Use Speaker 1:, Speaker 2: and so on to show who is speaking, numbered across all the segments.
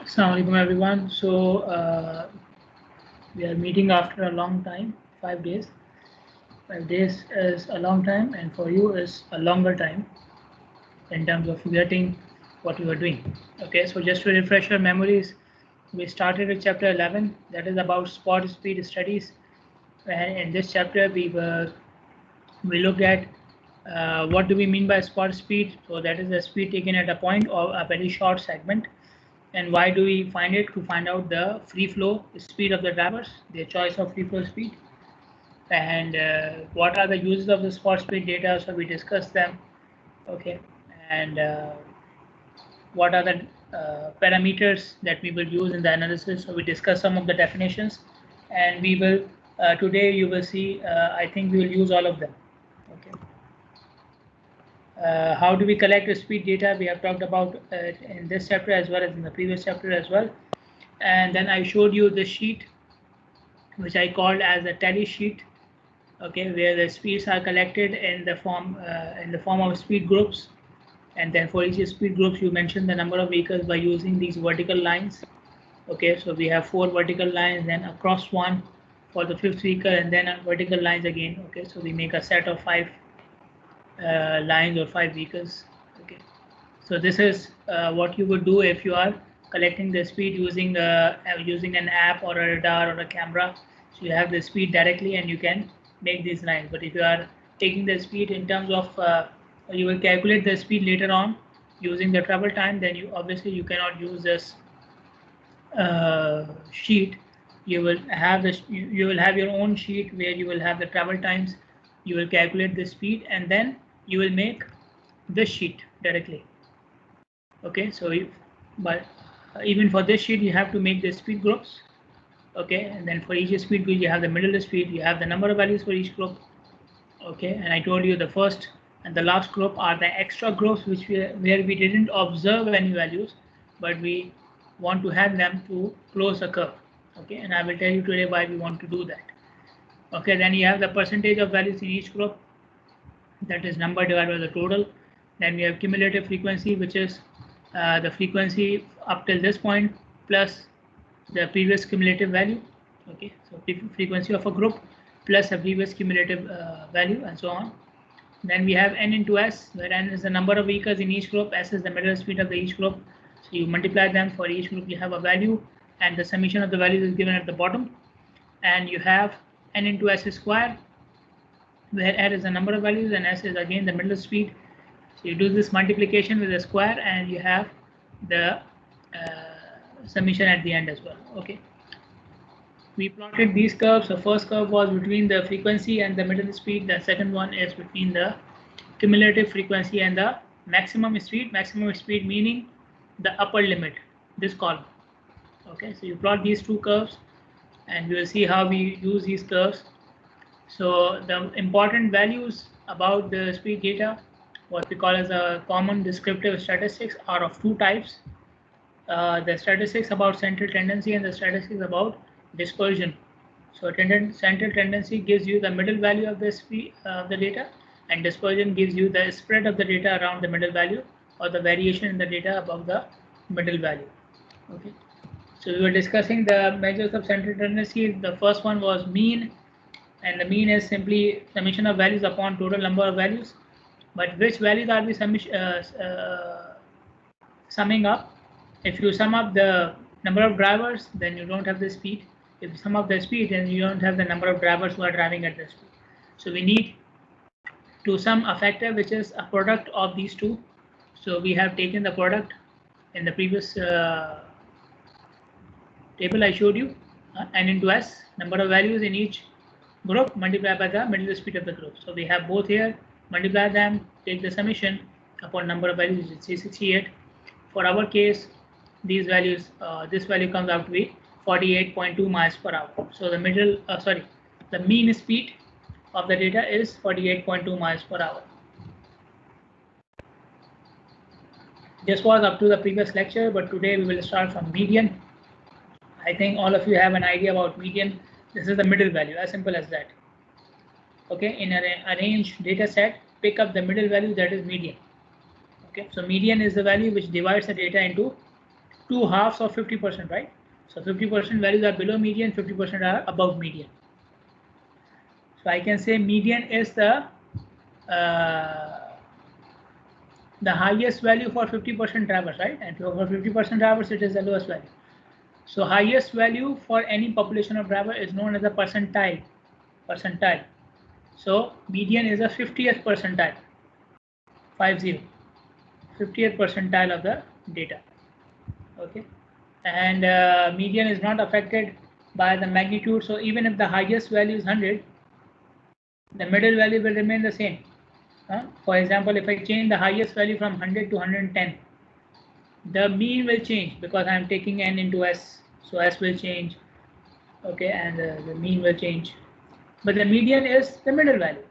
Speaker 1: Assalamu alaikum everyone. We are meeting after a long time, 5 days. 5 days is a long time, and for you is a longer time in terms of forgetting what we were doing. Okay, so just to refresh your memories, we started with chapter 11, that is about spot speed studies. And in this chapter, we looked at what do we mean by spot speed. So that is the speed taken at a point or a very short segment. And why do we find it? To find out the free flow speed of the drivers, their choice of free flow speed, and what are the uses of the spot speed data. So we discussed them. Okay, and what are the parameters that we will use in the analysis. So we discuss some of the definitions, and we will today you will see. I think we will use all of them. Okay. How do we collect speed data? We have talked about it in this chapter as well as in the previous chapter as well. And then I showed you the sheet, which I called as a tally sheet. Okay, where the speeds are collected in the form of speed groups, and then for each speed groups you mention the number of vehicles by using these vertical lines. Okay, so we have 4 vertical lines, then across one for the 5th vehicle, and then vertical lines again. Okay, so we make a set of 5 lines or 5 vehicles. Okay, so this is what you would do if you are collecting the speed using an app or a radar or a camera. So you have the speed directly and you can make these lines. But if you are taking the speed in terms of you will calculate the speed later on using the travel time, then you obviously you cannot use this sheet. You will have your own sheet where you will have the travel times. You will calculate the speed and then you will make this sheet directly. Okay, so even for this sheet you have to make the speed groups. Okay, and then for each speed group you have the middle speed, you have the number of values for each group. Okay, and I told you the first and the last group are the extra groups where we didn't observe any values, but we want to have them to close a curve. Okay, and I will tell you today why we want to do that. Okay, then you have the percentage of values in each group, that is number divided by the total. Then we have cumulative frequency, which is the frequency up till this point plus the previous cumulative value. Okay, so frequency of a group plus a previous cumulative value, and so on. Then we have n into s, where n is the number of vehicles in each group, s is the middle speed of each group. So you multiply them. For each group you have a value, and the summation of the values is given at the bottom. And you have n into s square, where n is the number of values and s is again the middle speed. So you do this multiplication with a square and you have the summation at the end as well. Okay, we plotted these curves. The first curve was between the frequency and the middle speed. The second one is between the cumulative frequency and the maximum speed. Maximum speed meaning the upper limit, this column. Okay, so you plot these two curves and you will see how we use these curves. So the important values about the speed data, what we call as a common descriptive statistics, are of two types. The statistics about central tendency and the statistics about dispersion. So central tendency gives you the middle value of the speed of the data, and dispersion gives you the spread of the data around the middle value or the variation in the data above the middle value. Okay, so we were discussing the measures of central tendency. The first one was mean, and the mean is simply summation of values upon total number of values. But which values are we summing up? If you sum up the number of drivers, then you don't have the speed. If you sum up the speed, then you don't have the number of drivers who are driving at the speed. So we need to sum a factor which is a product of these two. So we have taken the product in the previous table I showed you, n into s, number of values in each group multiplied by the middle speed of the group. So we have both here, multiply them, take the summation upon number of values, which is 68. For our case, these values, this value comes out to be 48.2 miles per hour. So the mean speed of the data is 48.2 miles per hour. This was up to the previous lecture, but today we will start from median. I think all of you have an idea about median. This is the middle value, as simple as that. Okay, in a range data set, pick up the middle value, that is median. Okay, so median is the value which divides the data into two halves of 50%, right? So 50% values are below median, 50% are above median. So I can say median is the highest value for 50% drivers, right? And for 50% drivers, it is the lowest value. So highest value for any population of driver is known as a percentile. So median is a 50th percentile, 50th percentile of the data. Okay, and median is not affected by the magnitude. So even if the highest value is 100, the middle value will remain the same. For example, if I change the highest value from 100 to 110, the mean will change because I am taking n into s, so s will change. Okay, and the mean will change, but the median is the middle value.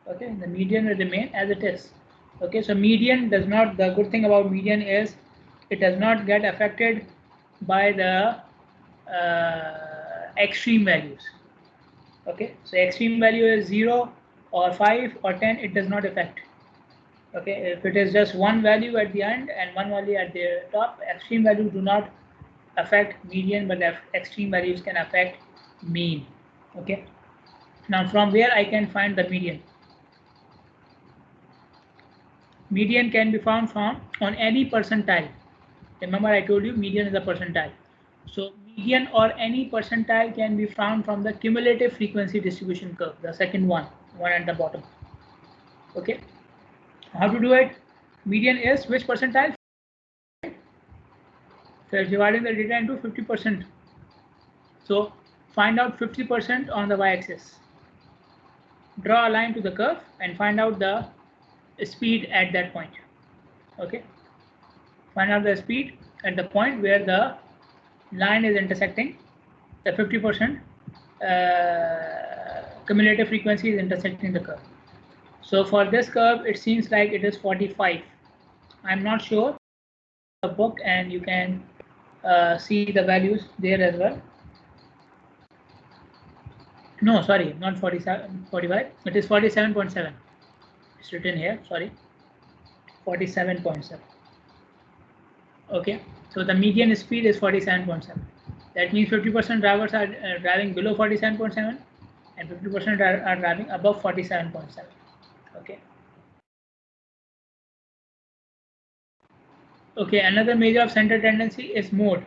Speaker 1: Okay, the median will remain as it is. Okay, so median does not, the good thing about median is it does not get affected by the extreme values. Okay, so extreme value is 0 or 5 or 10, it does not affect. Okay, if it is just one value at the end and one value at the top, extreme values do not affect median, but the extreme values can affect mean. Okay, now from where I can find the median? Median can be found from on any percentile. Remember I told you median is a percentile. So median or any percentile can be found from the cumulative frequency distribution curve, the second one at the bottom. Okay, how to do it? Median is which percentile? So it's dividing the data into 50%. So find out 50% on the y-axis. Draw a line to the curve and find out the speed at that point. Okay, find out the speed at the point where the line is intersecting the 50% cumulative frequency is intersecting the curve. So for this curve, it seems like it is 45. I'm not sure. The book, and you can see the values there as well. No, sorry, not 47, 45. It is 47.7. It's written here. Sorry, 47.7. Okay, so the median speed is 47.7. That means 50% drivers are driving below 47.7 and 50% are driving above 47.7. Okay. Okay, another measure of center tendency is mode.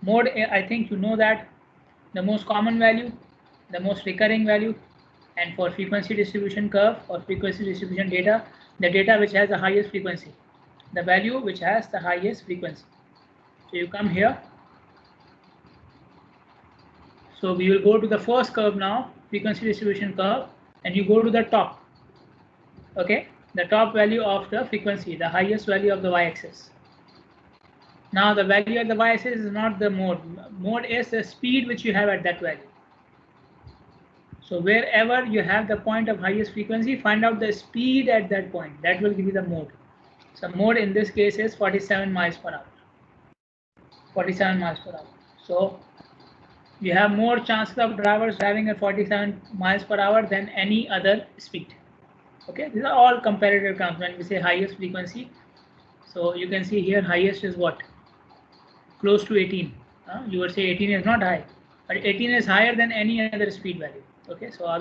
Speaker 1: Mode, I think you know that the most common value, the most recurring value, and for frequency distribution curve or frequency distribution data, the data which has the highest frequency, the value which has the highest frequency. So you come here. So we will go to the first curve now, frequency distribution curve, and you go to the top. Okay, the top value of the frequency, the highest value of the y-axis. Now the value at the y-axis is not the mode. Mode is the speed which you have at that value. So wherever you have the point of highest frequency, find out the speed at that point. That will give you the mode. So mode in this case is 47 miles per hour. 47 miles per hour. So you have more chances of drivers driving at 47 miles per hour than any other speed. Okay, these are all comparative terms when we say highest frequency. So you can see here highest is what? Close to 18. You would say 18 is not high, but 18 is higher than any other speed value. Okay, so all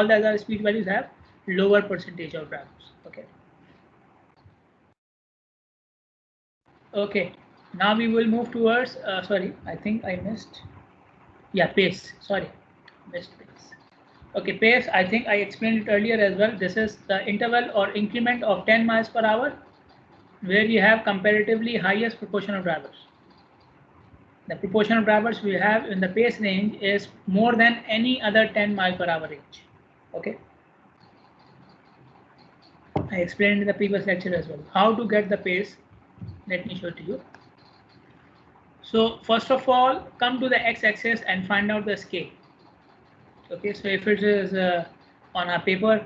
Speaker 1: the other speed values have lower percentage of drivers. Okay. Okay, now we will move towards, sorry, I think I missed, yeah, pace, sorry, missed pace. Okay, pace, I think I explained it earlier as well. This is the interval or increment of 10 miles per hour where you have comparatively highest proportion of drivers. The proportion of drivers we have in the pace range is more than any other 10 mile per hour range. Okay, I explained in the previous lecture as well how to get the pace. Let me show it to you. So first of all, come to the x-axis and find out the scale. Okay, so if it is on a paper,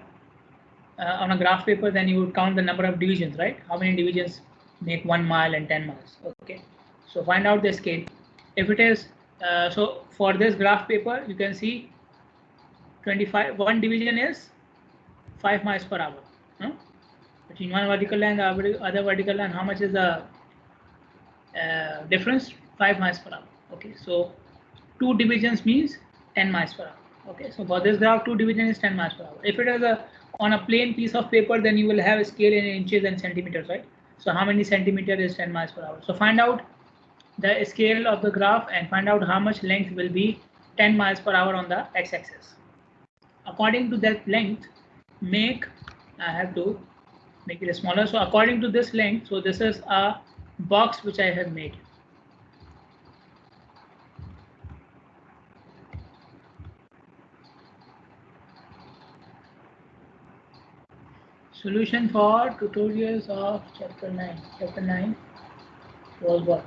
Speaker 1: on a graph paper, then you would count the number of divisions, right? How many divisions make 1 mile and 10 miles? Okay, so find out the scale. If it is so for this graph paper, you can see 25. One division is 5 miles per hour. Between one vertical line and the other vertical line, how much is the difference 5 miles per hour. Okay, so 2 divisions means 10 miles per hour. Okay, so for this graph 2 division is 10 miles per hour. If it is on a plain piece of paper, then you will have a scale in inches and centimeters, right? So how many centimeter is 10 miles per hour? So find out the scale of the graph and find out how much length will be 10 miles per hour on the x-axis. According to that length, I have to make it smaller. So according to this length, so this is a box which I have made. Solution for tutorials of chapter 9. Chapter 9 was what?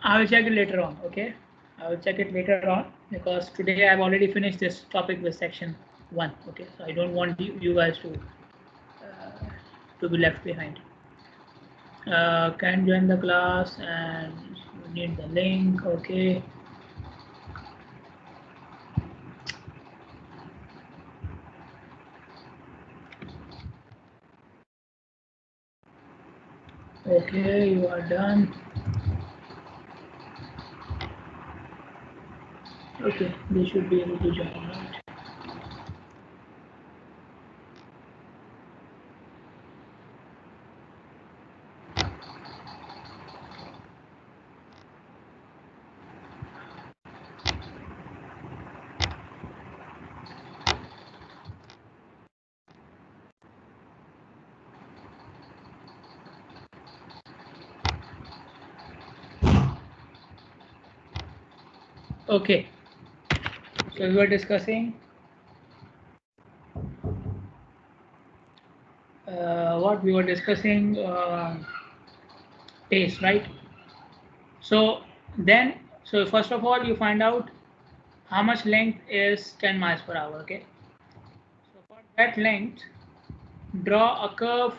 Speaker 1: I will check it later on, okay? I will check it later on because today I've already finished this topic with section 1, okay? So I don't want you guys to be left behind. Can join the class and you need the link, okay? Okay, you are done. Okay, they should be able to join, right? Okay, so we were discussing what we were discussing pace, right? So first of all, you find out how much length is 10 miles per hour, okay? So for that length, draw a curve,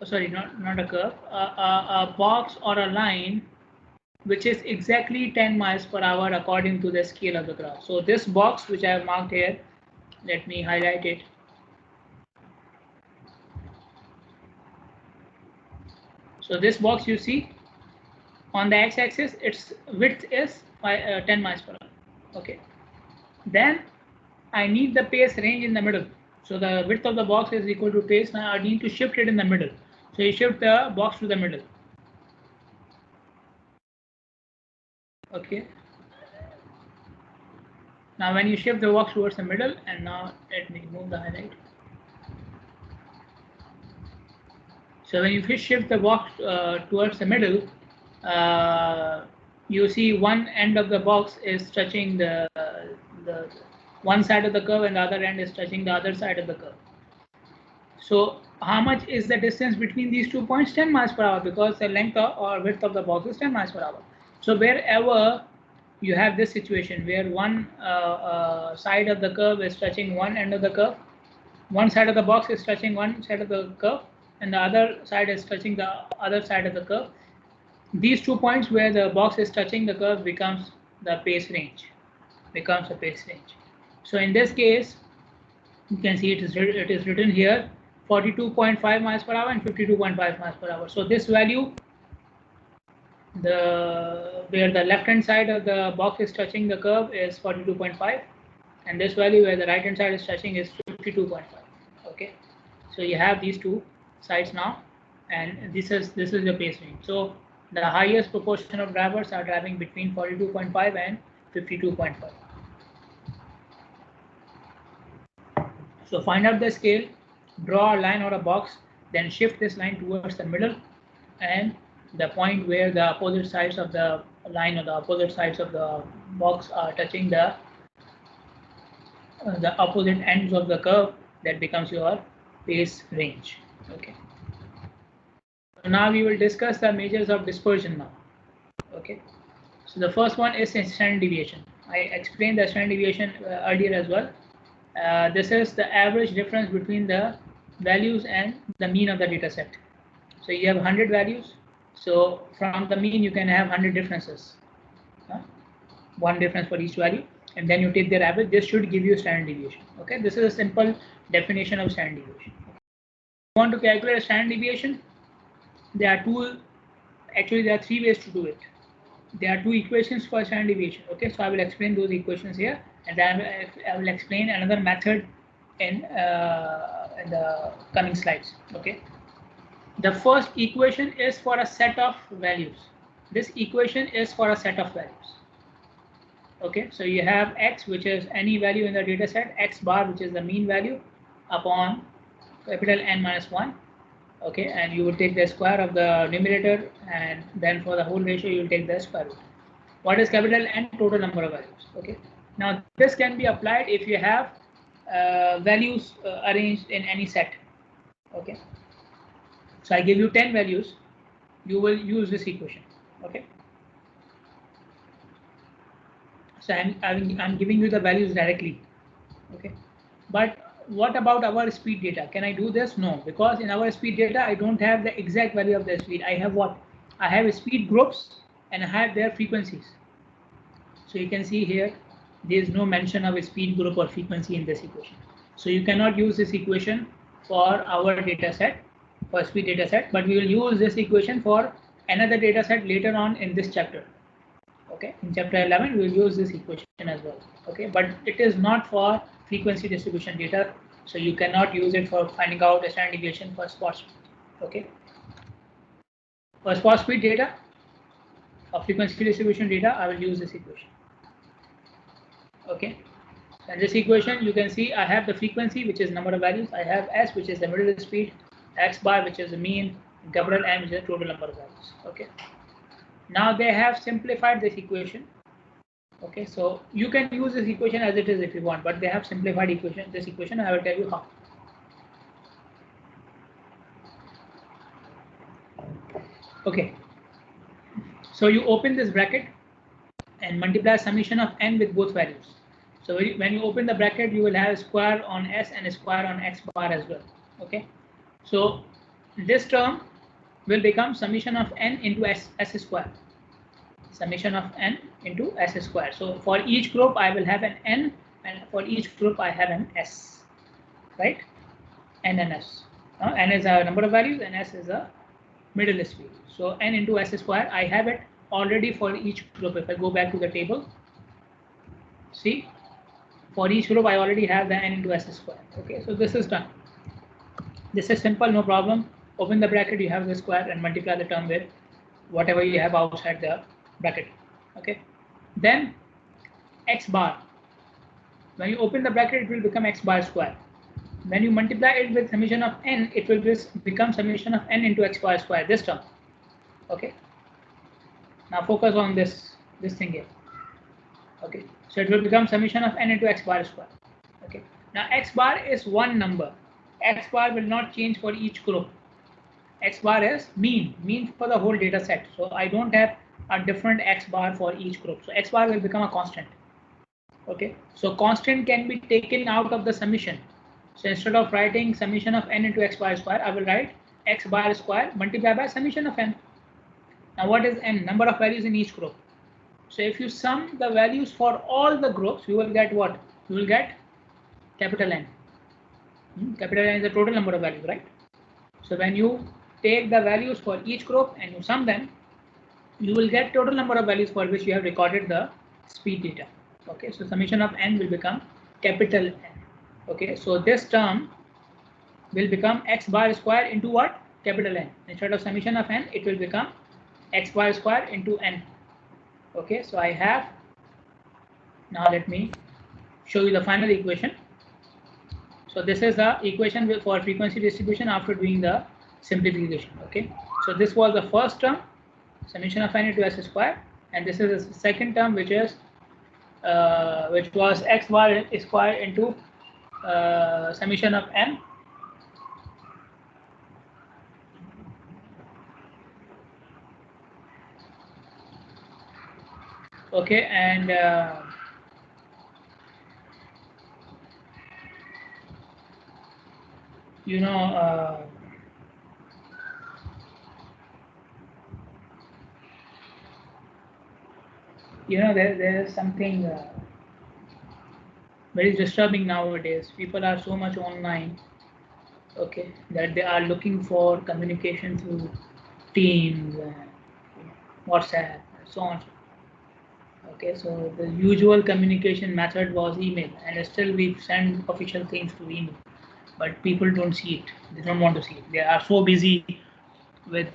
Speaker 1: sorry, not a curve, a box or a line which is exactly 10 miles per hour according to the scale of the graph. So this box which I have marked here, let me highlight it. So this box you see on the x-axis, its width is 10 miles per hour. Okay. Then I need the pace range in the middle. So the width of the box is equal to pace. Now I need to shift it in the middle. So you shift the box to the middle. Okay. Now when you shift the box towards the middle, and now let me remove the highlight. So when you shift the box towards the middle, you see one end of the box is touching the one side of the curve and the other end is touching the other side of the curve. So how much is the distance between these 2 points? 10 miles per hour, because the length or width of the box is 10 miles per hour. So wherever you have this situation where one side of the curve is touching one end of the curve, one side of the box is touching one side of the curve, and the other side is touching the other side of the curve, these 2 points where the box is touching the curve becomes the pace range, So in this case, you can see it is written here 42.5 miles per hour and 52.5 miles per hour. So this value, where the left hand side of the box is touching the curve is 42.5, and this value where the right hand side is touching is 52.5. Okay, so you have these two sides now, and this is the pace range. So the highest proportion of drivers are driving between 42.5 and 52.5. So find out the scale, draw a line or a box, then shift this line towards the middle, and the point where the opposite sides of the line or the opposite sides of the box are touching the opposite ends of the curve, that becomes your pace range. Okay. So now we will discuss the measures of dispersion now. Okay. So the first one is standard deviation. I explained the standard deviation earlier as well. This is the average difference between the values and the mean of the data set. So you have 100 values. So from the mean you can have 100 differences. One difference for each value, and then you take their average. This should give you standard deviation. Okay, this is a simple definition of standard deviation. want to calculate a standard deviation, there are three ways to do it. There are two equations for standard deviation. Okay, so I will explain those equations here, and then I will explain another method in the coming slides. Okay, the first equation is for a set of values. This equation is for a set of values. Okay, so you have x, which is any value in the data set, x bar, which is the mean value, upon capital N minus 1. Okay, and you will take the square of the numerator, and then for the whole ratio you will take the square root. What is capital N? Total number of values. Okay, now this can be applied if you have values arranged in any set. Okay, so I give you 10 values, you will use this equation. Okay, so I'm giving you the values directly. Okay, but what about our speed data? Can I do this? No, because in our speed data I don't have the exact value of the speed. I have what? I have speed groups and I have their frequencies. So you can see here there is no mention of a speed group or frequency in this equation. So you cannot use this equation for our data set, for speed data set, but we will use this equation for another data set later on in this chapter. Okay, in chapter 11 we will use this equation as well. Okay, but it is not for frequency distribution data, so you cannot use it for finding out a standard deviation for spot speed. Okay, for spot speed data or frequency distribution data, I will use this equation. Okay, and this equation you can see I have the frequency, which is number of values. I have S, which is the middle speed, X bar, which is the mean, and capital N, which is the total number of values. Okay, now they have simplified this equation. Okay, so you can use this equation as it is if you want, but they have simplified this equation. I will tell you how. Okay, so you open this bracket and multiply summation of n with both values. So when you open the bracket, you will have a square on S and a square on X bar as well. Okay, so this term will become summation of n into s square. Summation of n into s square. So for each group I will have an n, and for each group I have an s, right? N and s. Now n is a number of values and s is a middle speed. So n into s square, I have it already for each group. If I go back to the table, see, for each group I already have the n into s square. Okay, so this is done. This is simple, no problem. Open the bracket, you have the square, and multiply the term with whatever you have outside the bracket. Okay, then x bar, when you open the bracket, it will become x bar square. When you multiply it with summation of n, it will become summation of n into x bar square, this term. Okay, now focus on this thing here. Okay, so it will become summation of n into x bar square. Okay, now x bar is one number. X bar will not change for each group. X bar is mean for the whole data set. So I don't have a different x bar for each group. So x bar will become a constant. Okay, so constant can be taken out of the summation. So instead of writing summation of n into x bar square, I will write x bar square multiplied by summation of n. Now what is n? Number of values in each group. So if you sum the values for all the groups, you will get what? You will get capital N. Capital N is the total number of values, right? So when you take the values for each group and you sum them, you will get total number of values for which you have recorded the speed data. Okay, so summation of n will become capital N. Okay, so this term will become x bar square into what? Capital N. Instead of summation of n, it will become x bar square into n. Okay, so I have, now let me show you the final equation. So this is the equation for frequency distribution after doing the simplification. Okay, so this was the first term, summation of n into s square, and this is the second term, which is which was x bar square into summation of n. Okay, and you know, there is something very disturbing nowadays. People are so much online, okay, that they are looking for communication through Teams and WhatsApp and so on. Okay, so the usual communication method was email, and still we send official things through email, but people don't see it. They don't want to see it. They are so busy with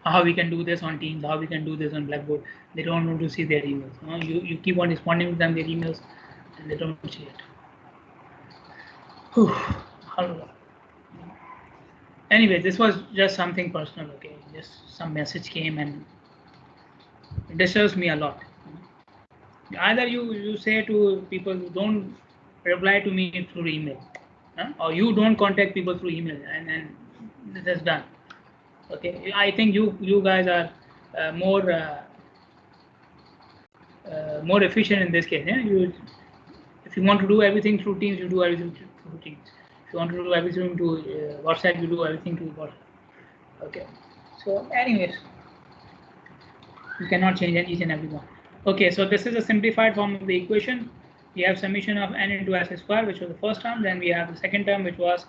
Speaker 1: how we can do this on Teams, how we can do this on Blackboard. They don't want to see their emails. You keep on responding to them their emails, and they don't see it. Whew. Anyway, this was just something personal. Okay, just some message came and it disturbs me a lot. Either you say to people, don't reply to me through email, or you don't contact people through email, and this is done. Okay, I think you guys are more efficient in this case. Yeah? If you want to do everything through Teams, you do everything through Teams. If you want to do everything to WhatsApp, you do everything to WhatsApp. Okay. So, anyways, you cannot change each and every one. Okay, so this is a simplified form of the equation. We have summation of n into s square, which was the first term. Then we have the second term, which was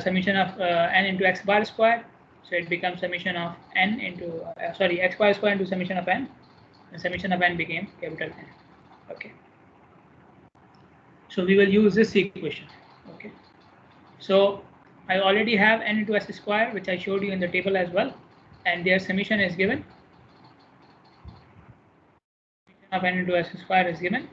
Speaker 1: summation of n into x bar square. So it becomes summation of n into x bar square into summation of n. And summation of n became capital N. Okay. So we will use this equation. Okay. So I already have n into s square, which I showed you in the table as well, and their summation is given. Of n into s square is given.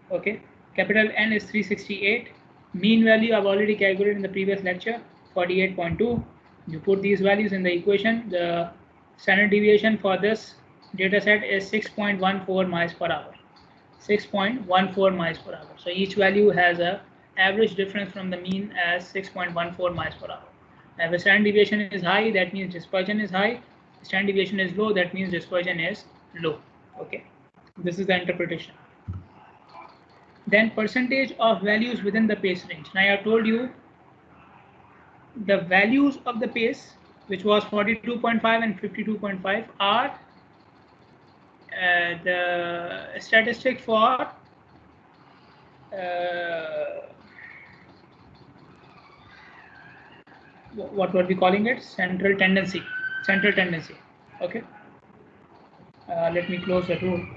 Speaker 1: Okay, capital N is 368. Mean value I've already calculated in the previous lecture, 48.2. You put these values in the equation. The standard deviation for this data set is 6.14 miles per hour. 6.14 miles per hour. So each value has a average difference from the mean as 6.14 miles per hour. Now, if standard deviation is high, that means dispersion is high. Standard deviation is low, that means dispersion is low. Okay. This is the interpretation. Then percentage of values within the pace range. Now I have told you the values of the pace, which was 42.5 and 52.5, are the statistic for what were we calling it? Central tendency. Central tendency. Okay. Let me close the door.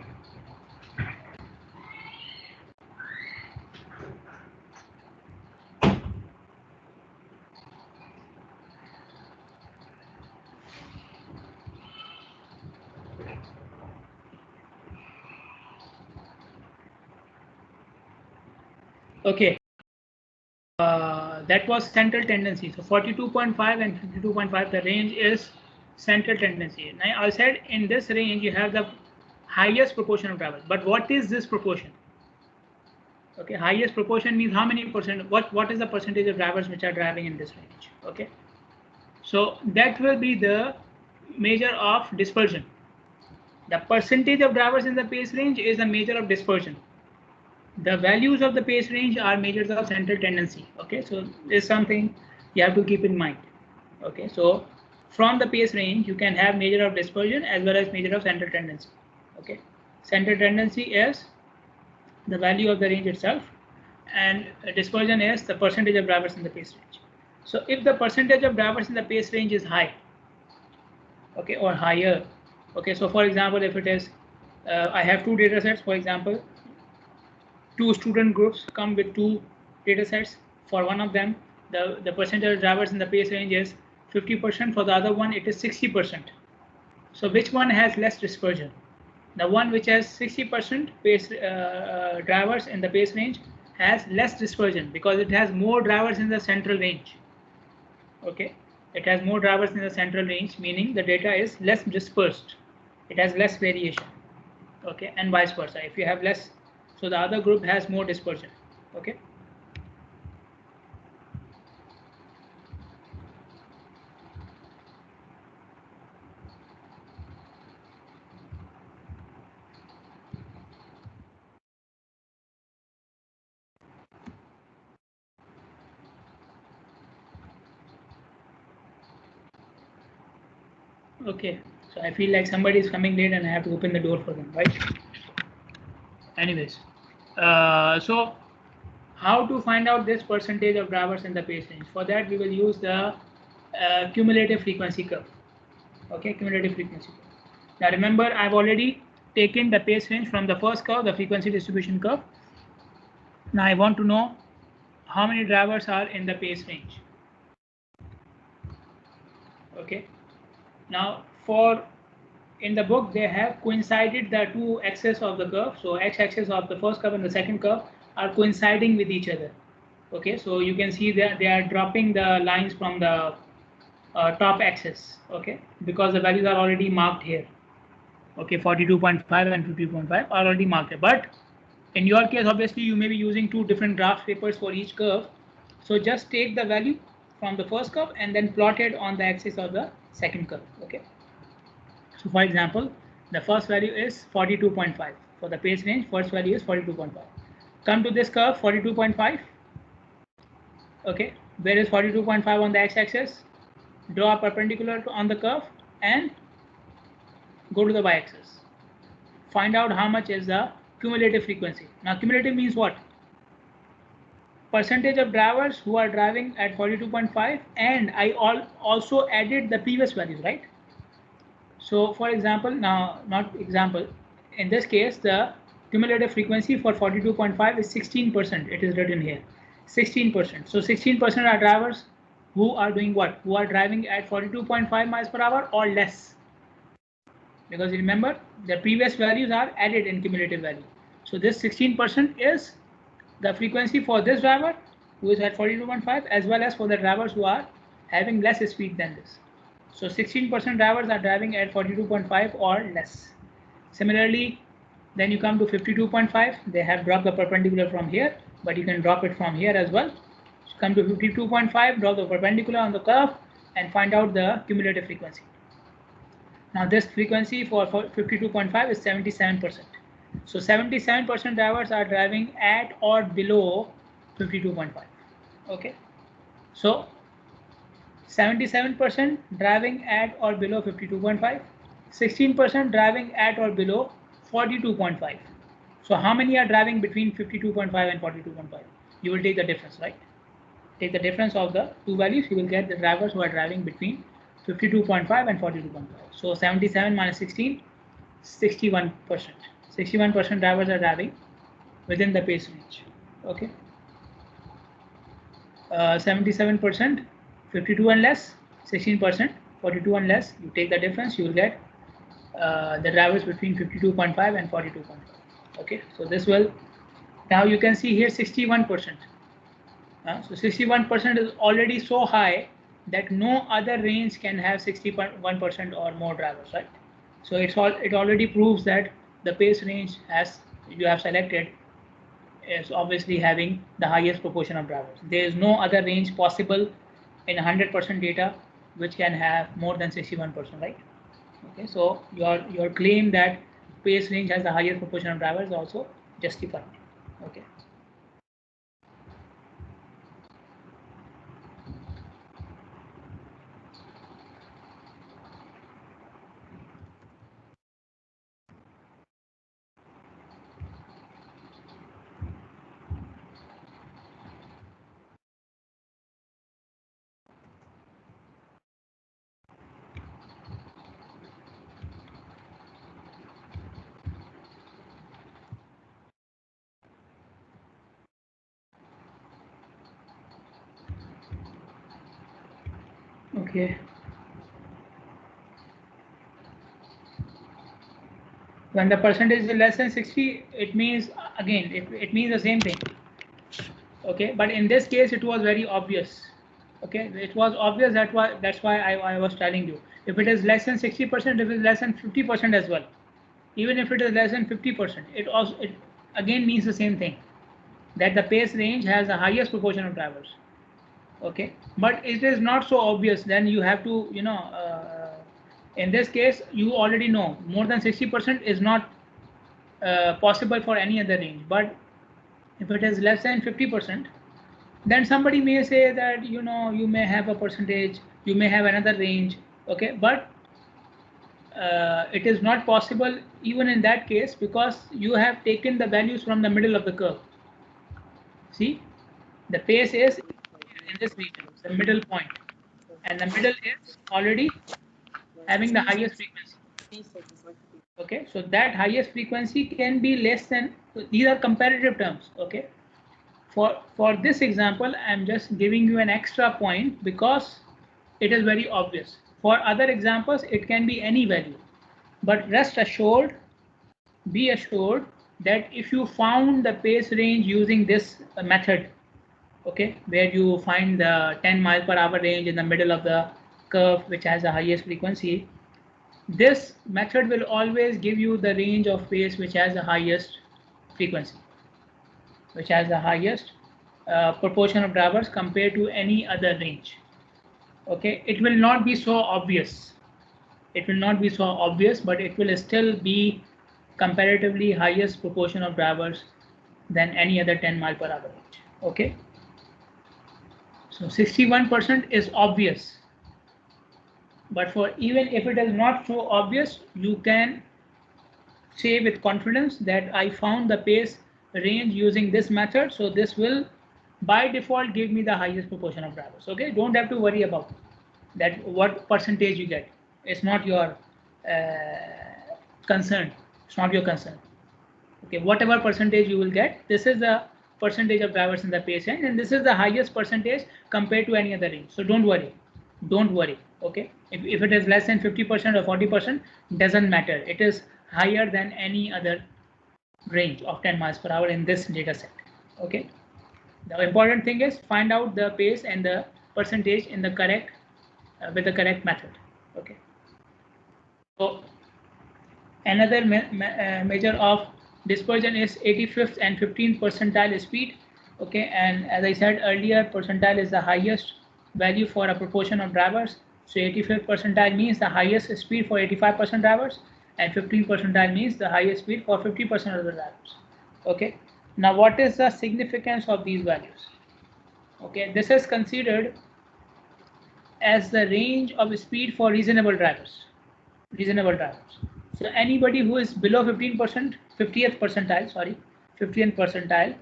Speaker 1: Okay, that was central tendency. So 42.5 and 52.5, the range is central tendency. Now I said in this range you have the highest proportion of travel. But what is this proportion? Okay, highest proportion means how many percent? What is the percentage of drivers which are driving in this range? Okay, so that will be the measure of dispersion. The percentage of drivers in the pace range is a measure of dispersion. The values of the pace range are measures of central tendency. Okay, so this is something you have to keep in mind. Okay, so from the pace range you can have measure of dispersion as well as measure of central tendency. Okay, central tendency is the value of the range itself, and dispersion is the percentage of drivers in the pace range. So if the percentage of drivers in the pace range is high, okay, or higher, okay, so for example, if it is I have two data sets, for example, two student groups come with two data sets. For one of them, the percentage of drivers in the pace range is 50%. For the other one, it is 60%. So which one has less dispersion? The one which has 60% pace drivers in the pace range has less dispersion because it has more drivers in the central range. Okay, it has more drivers in the central range, meaning the data is less dispersed. It has less variation. Okay, and vice versa. If you have less, so the other group has more dispersion. Okay. Okay, so I feel like somebody is coming late and I have to open the door for them, right? Anyways, so How to find out this percentage of drivers in the pace range? For that, we will use the cumulative frequency curve. Okay, cumulative frequency curve. Now remember, I've already taken the pace range from the first curve, the frequency distribution curve. Now I want to know how many drivers are in the pace range. Okay. Now in the book, they have coincided the two axes of the curve. So x-axis of the first curve and the second curve are coinciding with each other. Okay, so you can see that they are dropping the lines from the top axis. Okay, because the values are already marked here. Okay, 42.5 and 50.5 are already marked here. But in your case, obviously, you may be using two different graph papers for each curve. So just take the value from the first curve and then plot it on the axis of the second curve. Okay. So for example, the first value is 42.5. For the pace range, first value is 42.5. Come to this curve, 42.5. Okay, where is 42.5 on the x-axis? Draw a perpendicular on the curve and go to the y-axis. Find out how much is the cumulative frequency. Now cumulative means what? Percentage of drivers who are driving at 42.5, and I also added the previous values, right? So for example, now not example, in this case the cumulative frequency for 42.5 is 16%. It is written here, 16%. So 16% are drivers who are doing what? Who are driving at 42.5 miles per hour or less. Because remember, the previous values are added in cumulative value. So this 16% is the frequency for this driver who is at 42.5, as well as for the drivers who are having less speed than this. So 16% drivers are driving at 42.5 or less. Similarly, then you come to 52.5. They have dropped the perpendicular from here, but you can drop it from here as well. So come to 52.5, drop the perpendicular on the curve and find out the cumulative frequency. Now this frequency for 52.5 is 77%. So 77% drivers are driving at or below 52.5. Okay. So 77% driving at or below 52.5, 16% driving at or below 42.5. So how many are driving between 52.5 and 42.5? You will take the difference, right? Take the difference of the two values, you will get the drivers who are driving between 52.5 and 42.5. So 77 minus 16, 61%. 61% drivers are driving within the pace range. Okay. 77%, 52 and less, 16%, 42 and less. You take the difference, you will get the drivers between 52.5 and 42.5. Okay, so this will, now you can see here 61%. So 61% is already so high that no other range can have 61% or more drivers, right? So it already proves that the pace range you have selected is obviously having the highest proportion of drivers. There is no other range possible in 100% data which can have more than 61%, right? Okay, so your claim that pace range has the highest proportion of drivers is also justified. Okay. Okay. When the percentage is less than 60, it means, again, it means the same thing. Okay, but in this case, it was very obvious. Okay, it was obvious, that's why I was telling you. If it is less than 60%, if it is less than 50% as well, even if it is less than 50%, it again means the same thing, that the pace range has the highest proportion of drivers. Okay, but it is not so obvious. Then you have to, in this case, you already know more than 60% is not possible for any other range. But if it is less than 50%, then somebody may say that you may have a percentage, you may have another range. Okay, but it is not possible even in that case, because you have taken the values from the middle of the curve. See, The pace is in this region, the middle point, and the middle is already having the highest frequency. Okay, so that highest frequency can be less than, so these are comparative terms. Okay, for this example, I'm just giving you an extra point because it is very obvious. For other examples, it can be any value, but rest assured, be assured that if you found the pace range using this method, okay, where you find the 10 mile per hour range in the middle of the curve which has the highest frequency, this method will always give you the range of pace which has the highest frequency, which has the highest proportion of drivers compared to any other range. Okay, it will not be so obvious, it will not be so obvious, but it will still be comparatively highest proportion of drivers than any other 10 mile per hour range. Okay, so 61% is obvious, but for even if it is not so obvious, you can say with confidence that I found the pace range using this method, so this will by default give me the highest proportion of drivers. Okay, don't have to worry about that what percentage you get. It's not your concern, it's not your concern. Okay, whatever percentage you will get, this is the percentage of drivers in the pace range, and this is the highest percentage compared to any other range. So don't worry, don't worry. Okay, if it is less than 50% or 40%, doesn't matter, it is higher than any other range of 10 miles per hour in this data set. Okay, the important thing is find out the pace and the percentage in the correct with the correct method. Okay, so another measure of dispersion is 85th and 15th percentile speed. Okay, and as I said earlier, percentile is the highest value for a proportion of drivers. So 85th percentile means the highest speed for 85% drivers, and 15th percentile means the highest speed for 50% of the drivers. Okay, now what is the significance of these values? Okay, this is considered as the range of speed for reasonable drivers. Reasonable drivers. So anybody who is below 15%, 50th percentile, sorry, 50th percentile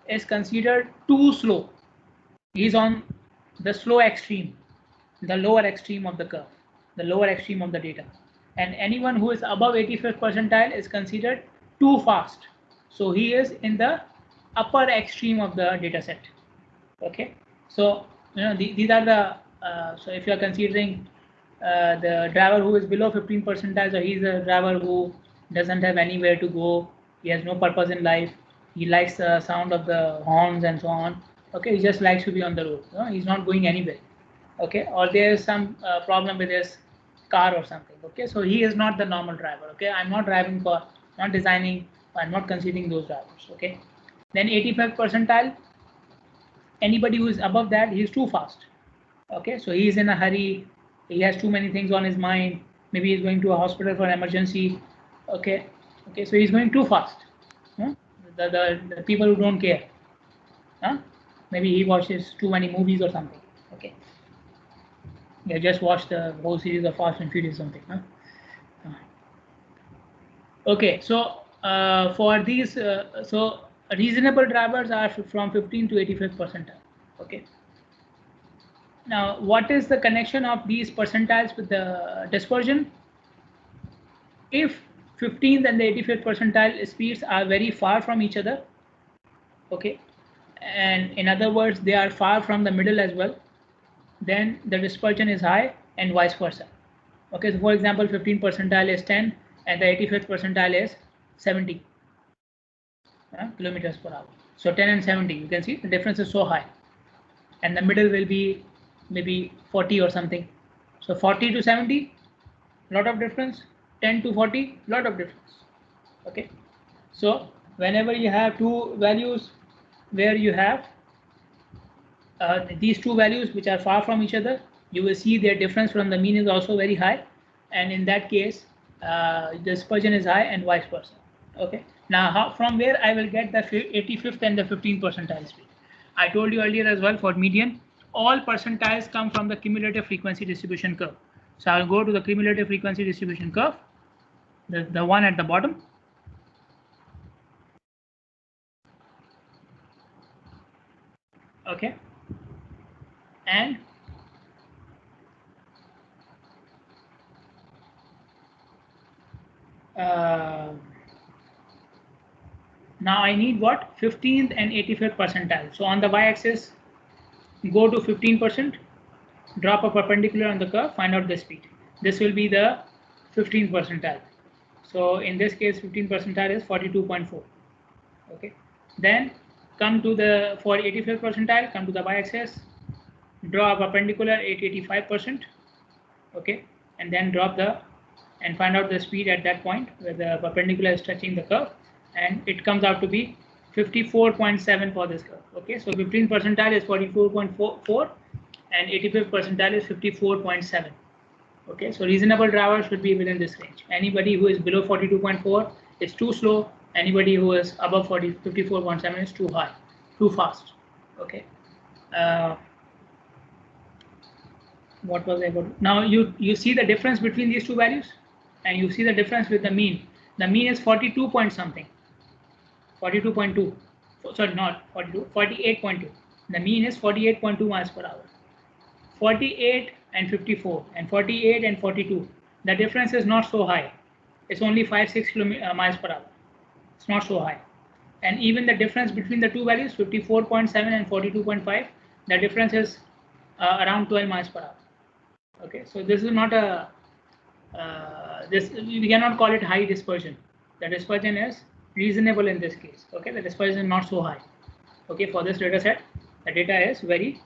Speaker 1: is considered too slow. He's on the slow extreme, the lower extreme of the curve, the lower extreme of the data. And anyone who is above 85th percentile is considered too fast. So he is in the upper extreme of the data set. Okay, so these are the so if you are considering the driver who is below 15 percentile, so he's a driver who doesn't have anywhere to go, he has no purpose in life, he likes the sound of the horns and so on. Okay, he just likes to be on the road, he's not going anywhere. Okay, or there is some problem with his car or something. Okay, so he is not the normal driver. Okay, I'm not driving for, not designing, I'm not considering those drivers. Okay, then 85th percentile, anybody who is above that, he is too fast. Okay, so he is in a hurry, he has too many things on his mind, maybe he's going to a hospital for an emergency. Okay, okay, so he's going too fast. Huh? The people who don't care, huh? Maybe he watches too many movies or something. Okay, yeah, just watch the whole series of Fast and Furious or something, huh? Okay, so for these so reasonable drivers are from 15 to 85th percentile. Okay, now what is the connection of these percentiles with the dispersion? If 15th and the 85th percentile speeds are very far from each other, okay, and in other words they are far from the middle as well, then the dispersion is high, and vice versa. Okay, so for example 15th percentile is 10 and the 85th percentile is 70 kilometers per hour. So 10 and 70, you can see the difference is so high, and the middle will be maybe 40 or something. So 40 to 70, lot of difference. 10 to 40, lot of difference. Okay, so whenever you have two values where you have these two values which are far from each other, you will see their difference from the mean is also very high, and in that case the dispersion is high, and vice versa. Okay, now from where I will get the 85th and the 15th percentile speed? I told you earlier as well, for median all percentiles come from the cumulative frequency distribution curve. So I'll go to the cumulative frequency distribution curve, the one at the bottom. Okay, and now I need what? 15th and 85th percentile. So on the y-axis, go to 15%, drop a perpendicular on the curve, find out the speed. This will be the 15th percentile. So in this case, 15th percentile is 42.4. Okay. Then come to the, for 85th percentile, come to the y-axis, draw a perpendicular at 85%. Okay. And then drop the, and find out the speed at that point where the perpendicular is touching the curve, and it comes out to be 54.7 for this curve. Okay, so 15th percentile is 44.4 and 85th percentile is 54.7. Okay, so reasonable driver should be within this range. Anybody who is below 42.4 is too slow. Anybody who is above 54.7 is too high, too fast. Okay. What was I about? Now you see the difference between these two values, and you see the difference with the mean. The mean is 42 point something, 42.2. Sorry, not 42, 48.2. The mean is 48.2 miles per hour. 48 and 54, and 48 and 42. The difference is not so high. It's only 5-6 miles per hour. It's not so high. And even the difference between the two values, 54.7 and 42.5, the difference is around 12 miles per hour. Okay, so this is not a this, we cannot call it high dispersion. The dispersion is reasonable in this case. Okay, the dispersion is not so high. Okay, for this data set, the data is very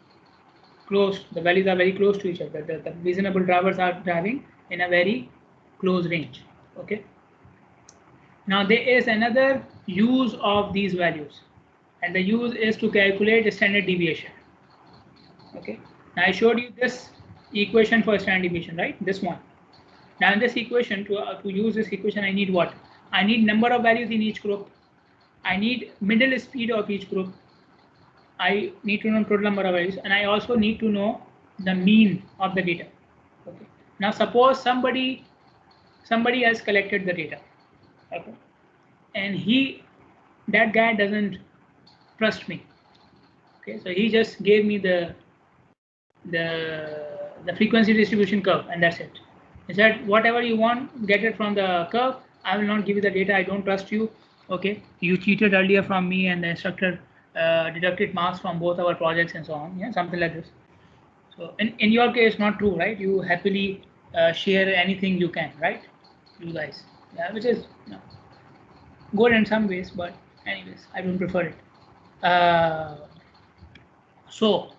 Speaker 1: close. The values are very close to each other. The reasonable drivers are driving in a very close range. Okay. Now there is another use of these values, and the use is to calculate standard deviation. Okay. Now I showed you this equation for standard deviation, right? This one. Now in this equation, to use this equation, I need what? I need number of values in each group. I need middle speed of each group. I need to know total number of values, and I also need to know the mean of the data. Okay. Now suppose somebody has collected the data. Okay. And that guy doesn't trust me. Okay. So he just gave me the frequency distribution curve, and that's it. He said, whatever you want, get it from the curve. I will not give you the data. I don't trust you. Okay, you cheated earlier from me, and the instructor deducted marks from both our projects and so on. Yeah, something like this. So in your case, not true, right? You happily share anything you can, right? You guys, yeah, which is good in some ways, but anyways, I don't prefer it. So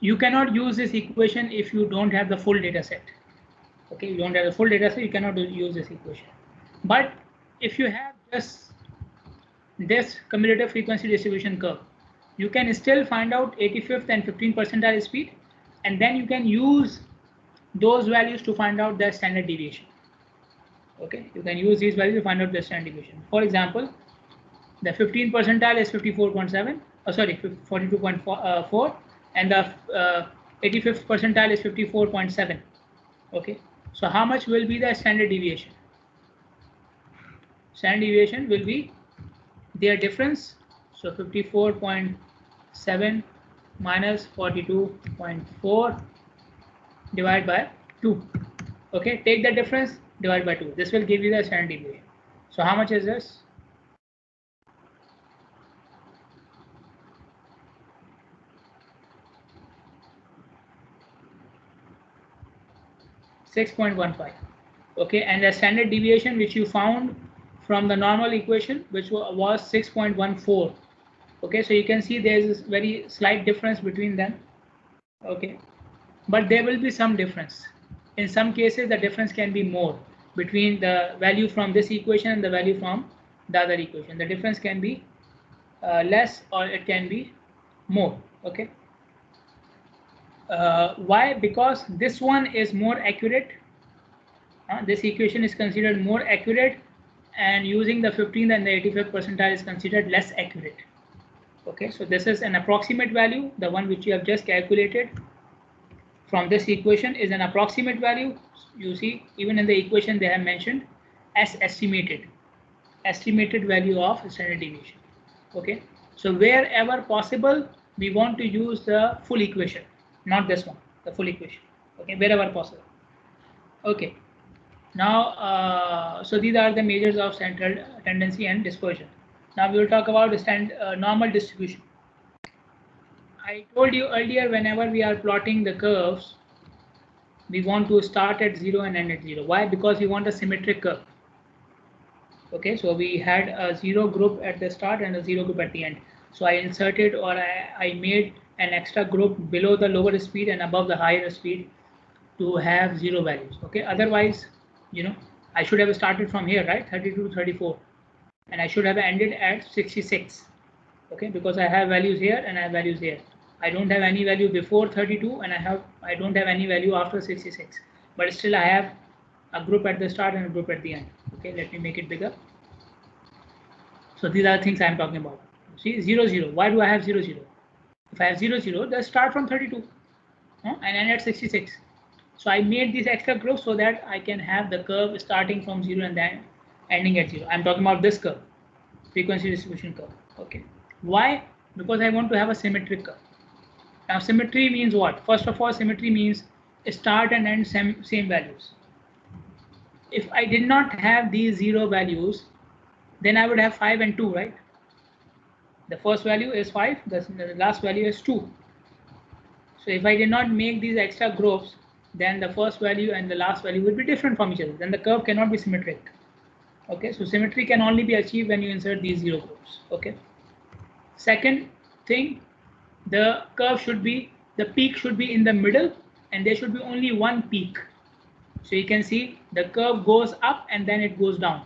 Speaker 1: you cannot use this equation if you don't have the full data set. Okay, you don't have the full data set, you cannot use this equation. But if you have just this cumulative frequency distribution curve, you can still find out 85th and 15th percentile speed, and then you can use those values to find out the standard deviation. Okay, you can use these values to find out the standard deviation. For example, the 15th percentile is 54.7, sorry, 42.4, and the 85th percentile is 54.7. Okay, so how much will be the standard deviation? Standard deviation will be their difference. So 54.7 minus 42.4 divided by 2. Okay, take the difference, divide by 2. This will give you the standard deviation. So how much is this? 6.15. Okay, and the standard deviation which you found from the normal equation, which was 6.14. Okay, so you can see there is a very slight difference between them. Okay, but there will be some difference. In some cases, the difference can be more between the value from this equation and the value from the other equation. The difference can be less, or it can be more. Okay. Why? Because this one is more accurate. This equation is considered more accurate, and using the 15th and the 85th percentile is considered less accurate. Okay, so this is an approximate value. The one which you have just calculated from this equation is an approximate value. You see, even in the equation they have mentioned as estimated value of standard deviation. Okay, So wherever possible, we want to use the full equation, not this one, the full equation. Okay, wherever possible. Okay. Now, so these are the measures of central tendency and dispersion. Now we will talk about the normal distribution. I told you earlier, whenever we are plotting the curves, we want to start at 0 and end at 0. Why? Because we want a symmetric curve. Okay, so we had a 0 group at the start and a 0 group at the end. So I inserted, or I made an extra group below the lower speed and above the higher speed to have 0 values. Okay, otherwise, I should have started from here, right? 32 to 34, and I should have ended at 66. Okay, because I have values here and I have values here. I don't have any value before 32 and I don't have any value after 66, but still I have a group at the start and a group at the end. Okay, let me make it bigger. So these are things I am talking about. See, 0 0. Why do I have 0 0? If I have 0 0, then start from 32 and end at 66. So I made these extra groups so that I can have the curve starting from 0 and then ending at 0. I'm talking about this curve, frequency distribution curve. Okay. Why? Because I want to have a symmetric curve. Now symmetry means what? First of all, symmetry means start and end same values. If I did not have these 0 values, then I would have 5 and 2, right? The first value is 5, the last value is 2. So if I did not make these extra groups, then the first value and the last value will be different from each other. Then the curve cannot be symmetric. Okay, so symmetry can only be achieved when you insert these 0 groups. Okay. Second thing, the curve should be, the peak should be in the middle, and there should be only one peak. So you can see the curve goes up and then it goes down.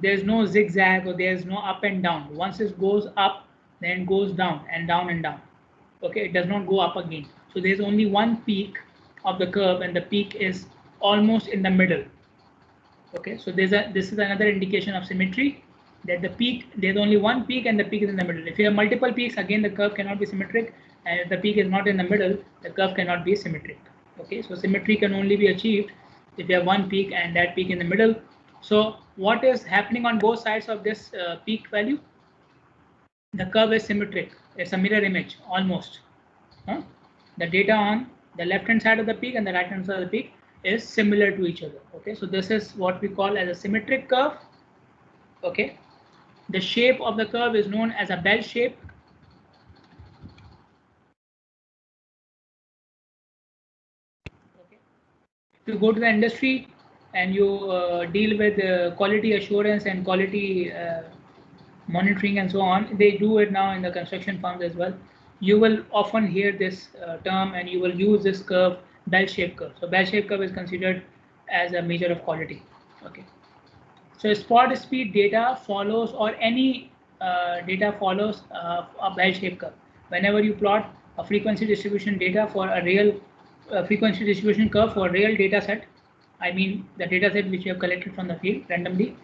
Speaker 1: There's no zigzag or there's no up and down. Once it goes up, then it goes down and down and down. Okay, it does not go up again. So there's only one peak of the curve, and the peak is almost in the middle. Okay, so this is another indication of symmetry, that the peak, there's only one peak and the peak is in the middle. If you have multiple peaks, again the curve cannot be symmetric, and if the peak is not in the middle, the curve cannot be symmetric. Okay, so symmetry can only be achieved if you have one peak and that peak in the middle. So what is happening on both sides of this peak value? The curve is symmetric. It's a mirror image almost. The data on the left hand side of the peak and the right hand side of the peak is similar to each other. Okay, so this is what we call as a symmetric curve. Okay, the shape of the curve is known as a bell shape. Okay, if you go to the industry and you deal with quality assurance and quality monitoring and so on, they do it now in the construction firms as well. You will often hear this term, and you will use this curve, bell-shaped curve. So bell-shaped curve is considered as a measure of quality. Okay. So spot speed data follows, or any data follows a bell-shaped curve. Whenever you plot a frequency distribution data for a real frequency distribution curve for a real data set, I mean the data set which you have collected from the field randomly,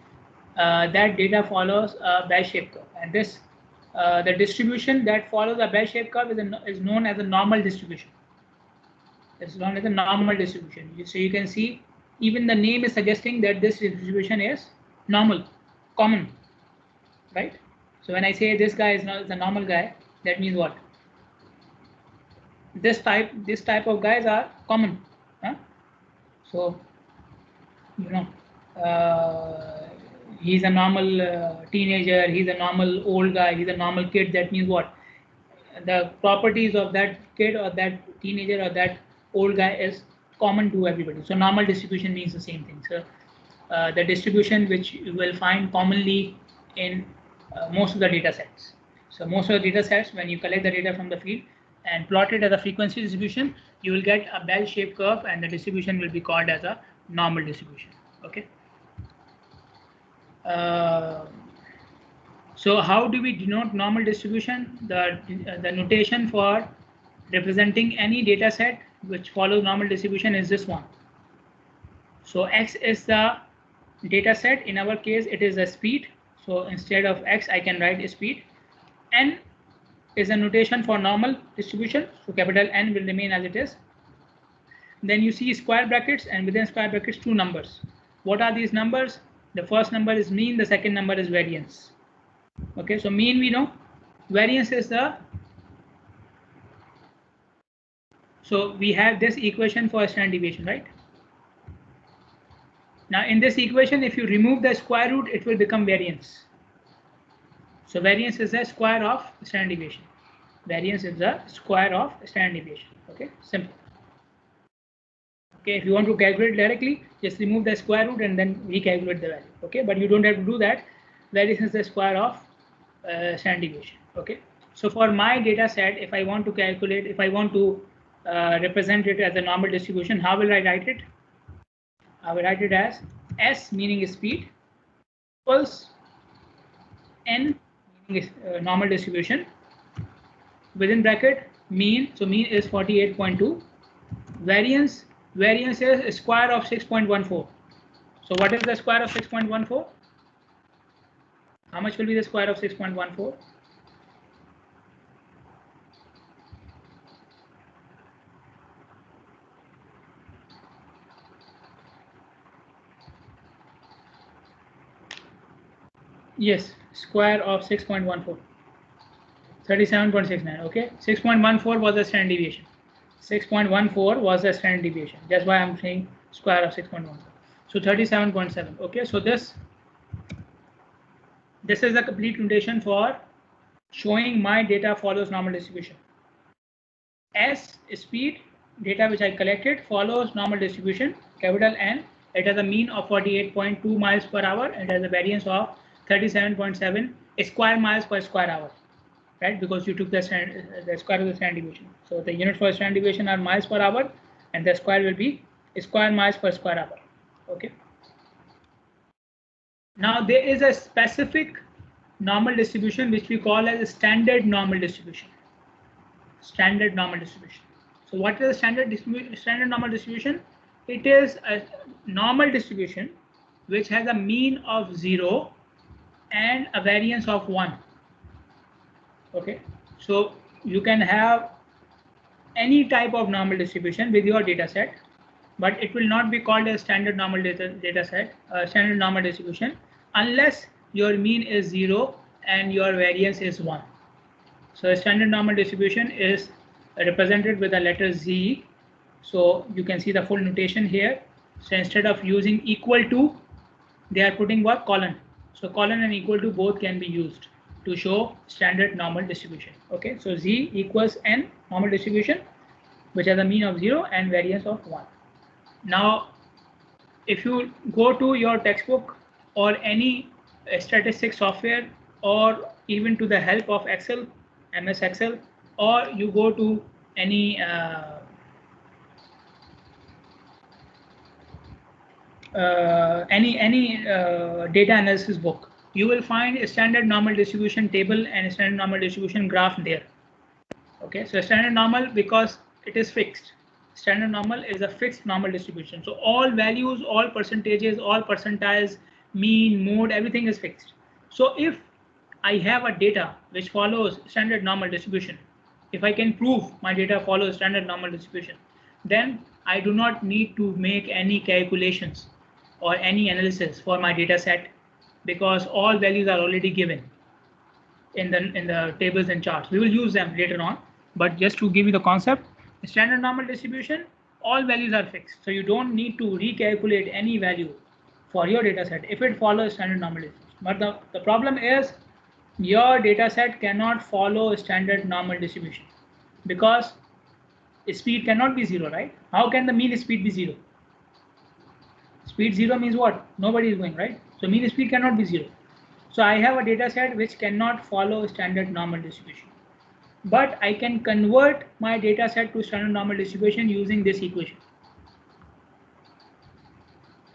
Speaker 1: that data follows a bell-shaped curve, and this the distribution that follows a bell-shaped curve is known as a normal distribution. It's known as a normal distribution. So you can see, even the name is suggesting that this distribution is normal, common, right? So when I say this guy is not the normal guy, that means what? This type of guys are common. So he's a normal teenager, he's a normal old guy, he's a normal kid. That means what? The properties of that kid or that teenager or that old guy is common to everybody. So normal distribution means the same thing. So the distribution which you will find commonly in most of the data sets. So most of the data sets, when you collect the data from the field and plot it as a frequency distribution, you will get a bell-shaped curve, and the distribution will be called as a normal distribution. Okay. So how do we denote normal distribution? The notation for representing any data set which follows normal distribution is this one. So X is the data set. In our case, it is a speed. So instead of X, I can write speed. N is a notation for normal distribution. So capital N will remain as it is. Then you see square brackets, and within square brackets, two numbers. What are these numbers? The first number is mean, the second number is variance. Okay, so mean we know, variance is the, so we have this equation for standard deviation, right? Now in this equation, if you remove the square root, it will become variance. So variance is the square of standard deviation. Variance is the square of standard deviation. Okay, simple. Okay, if you want to calculate directly, just remove the square root and then recalculate the value. Okay, but you don't have to do that. Variance is the square of standard deviation. Okay, so for my data set, if I want to calculate, if I want to represent it as a normal distribution, how will I write it? I will write it as S, meaning speed, equals N, meaning is normal distribution, within bracket mean, so mean is 48.2, variance is square of 6.14. So what is the square of 6.14? How much will be the square of 6.14? Yes, square of 6.14. 37.69. Okay, 6.14 was the standard deviation. 6.14 was the standard deviation. That's why I'm saying square of 6.14. So 37.7. Okay, so this is the complete notation for showing my data follows normal distribution. S, speed, data which I collected, follows normal distribution, capital N. It has a mean of 48.2 miles per hour and has a variance of 37.7 square miles per square hour, right? Because you took the square of the standard deviation. So the units for standard deviation are miles per hour, and the square will be square miles per square hour. Okay. Now there is a specific normal distribution which we call as a standard normal distribution. Standard normal distribution. So what is a standard normal distribution? It is a normal distribution which has a mean of 0 and a variance of 1. Okay, so you can have any type of normal distribution with your data set, but it will not be called a standard normal data set, standard normal distribution, unless your mean is 0 and your variance is 1. So a standard normal distribution is represented with the letter Z. So you can see the full notation here. So instead of using equal to, they are putting what? Colon. So colon and equal to both can be used to show standard normal distribution. Okay, so Z equals N, normal distribution, which has a mean of 0 and variance of 1. Now, if you go to your textbook or any statistics software, or even to the help of Excel, MS Excel, or you go to any data analysis book, you will find a standard normal distribution table and a standard normal distribution graph there. Okay, so standard normal, because it is fixed. Standard normal is a fixed normal distribution. So all values, all percentages, all percentiles, mean, mode, everything is fixed. So if I have a data which follows standard normal distribution, if I can prove my data follows standard normal distribution, then I do not need to make any calculations or any analysis for my data set, because all values are already given in the tables and charts. We will use them later on, but just to give you the concept, standard normal distribution, all values are fixed, so you don't need to recalculate any value for your data set if it follows standard normal distribution. But the problem is your data set cannot follow standard normal distribution, because speed cannot be 0, right? How can the mean speed be 0? Speed 0 means what? Nobody is going, right? So mean speed cannot be 0. So I have a data set which cannot follow standard normal distribution. But I can convert my data set to standard normal distribution using this equation.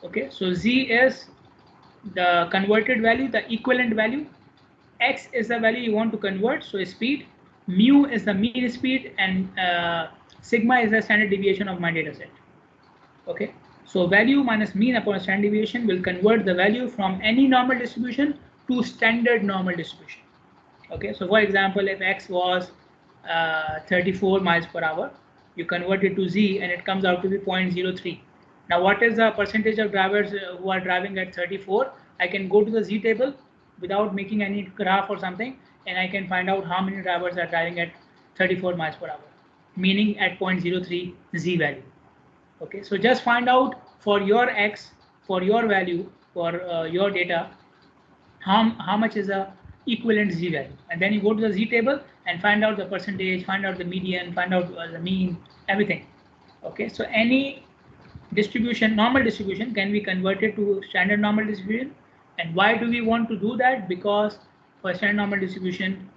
Speaker 1: Okay, so Z is the converted value, the equivalent value. X is the value you want to convert, so speed. Mu is the mean speed, and sigma is the standard deviation of my data set. Okay, so value minus mean upon standard deviation will convert the value from any normal distribution to standard normal distribution. Okay, so for example, if X was 34 miles per hour, you convert it to Z and it comes out to be 0.03. Now what is the percentage of drivers who are driving at 34? I can go to the Z table without making any graph or something, and I can find out how many drivers are driving at 34 miles per hour, meaning at 0.03 z value. Okay, so just find out for your x, for your value, for your data, how much is a equivalent z value, and then you go to the z table and find out the percentage, find out the median, find out the mean, everything. Okay, so any distribution, normal distribution, can be converted to standard normal distribution. And why do we want to do that? Because for standard normal distribution,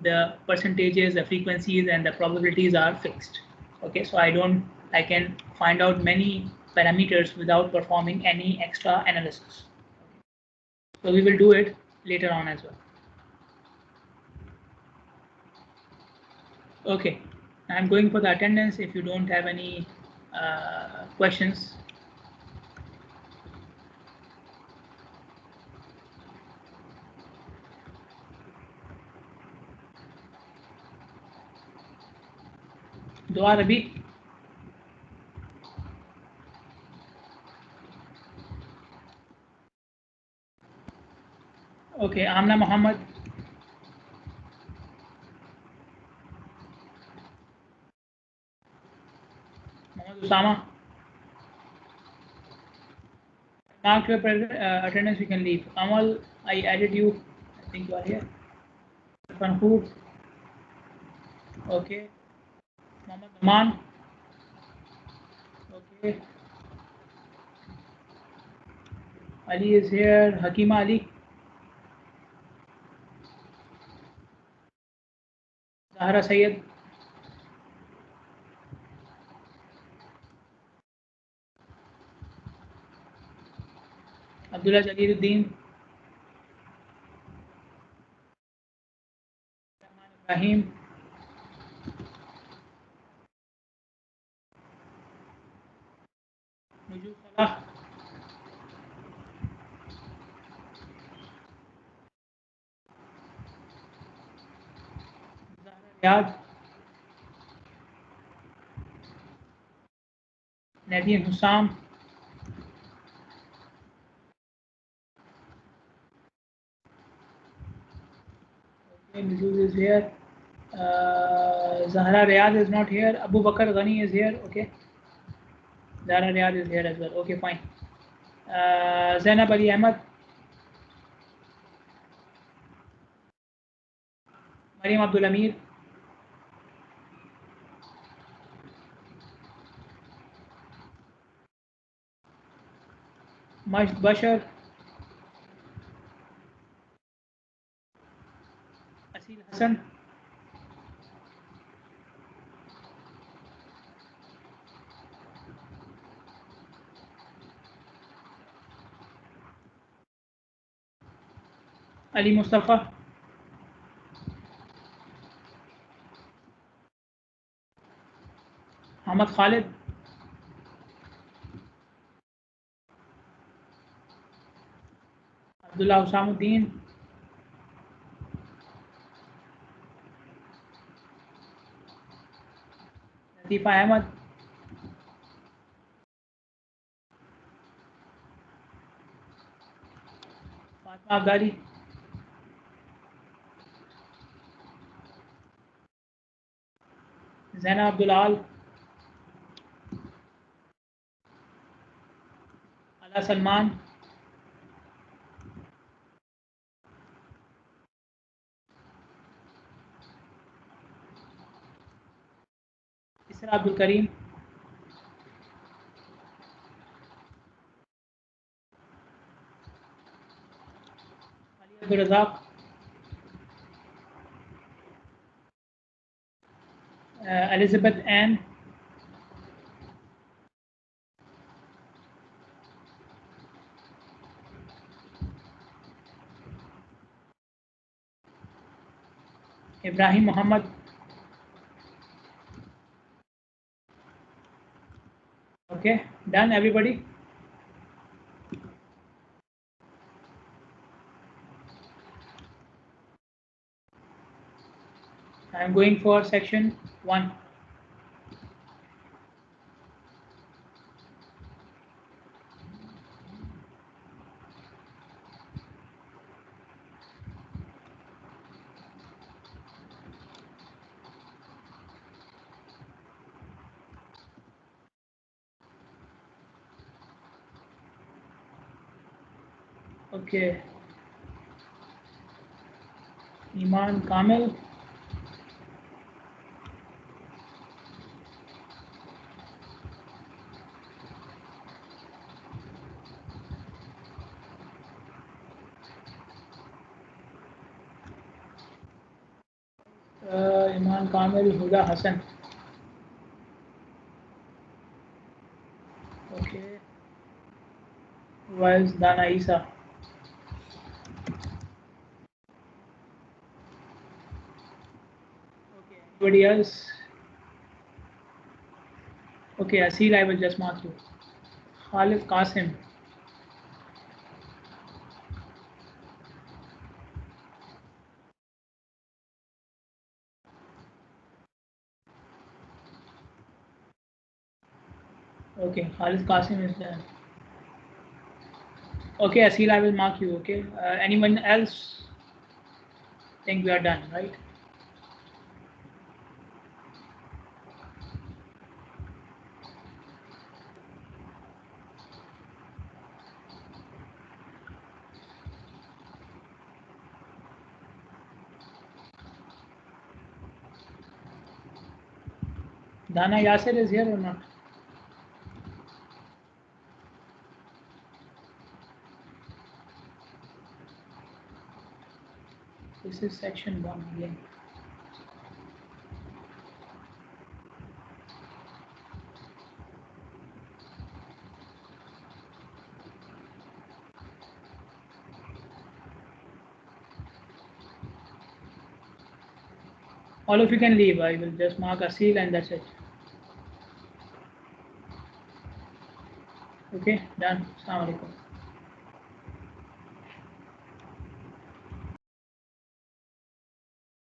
Speaker 1: the percentages, the frequencies, and the probabilities are fixed. Okay, so I can find out many parameters without performing any extra analysis. So we will do it later on as well. Okay, I'm going for the attendance. If you don't have any questions. दुआ रबी. Okay, Amna Muhammad. Muhammad Usama. Mark your attendance, you can leave. Amal, I added you. I think you are here. Fanhood. Okay. Muhammad Aman. Okay. Ali is here. Hakima Ali. Zahra Sayed. Abdullah Jaliluddin. Ibrahim. Nujul Salah. Zahra Riyad. Nadine Hussam. Okay, Nujul is here. Zahra Riyad is not here. Abu Bakr Ghani is here. Okay. Zahra Riyad is here as well. Okay, fine. Zainab Ali Ahmad. Mariam Abdul Amir. Majd Bashar. Asil Hassan. Ali Mustafa. Ahmad Khalid. Abdullah Usamuddin. Latifa Ahmad. Fatma Abdali. Zaina Abdul Al. Ala Salman. Isra Abdul Karim. Ali Abdul Razak. Elizabeth Ann. Ibrahim Muhammad. Okay, done everybody? I'm going for section 1. Okay. Iman Kamil. Iman Kamil, Huda Hassan. Okay. Was Dana Isa. Okay. Anybody else? Okay, Asil, I will just mark you. Khalif Qasim. Okay, Khalif Qasim is there. Okay, Asil, I will mark you. Okay. Anyone else? Think we are done, right? Dana Yasir is here or not? This is section 1 again. All of you can leave. I will just mark Asil and that's it. Okay, done. Assalamu alaikum.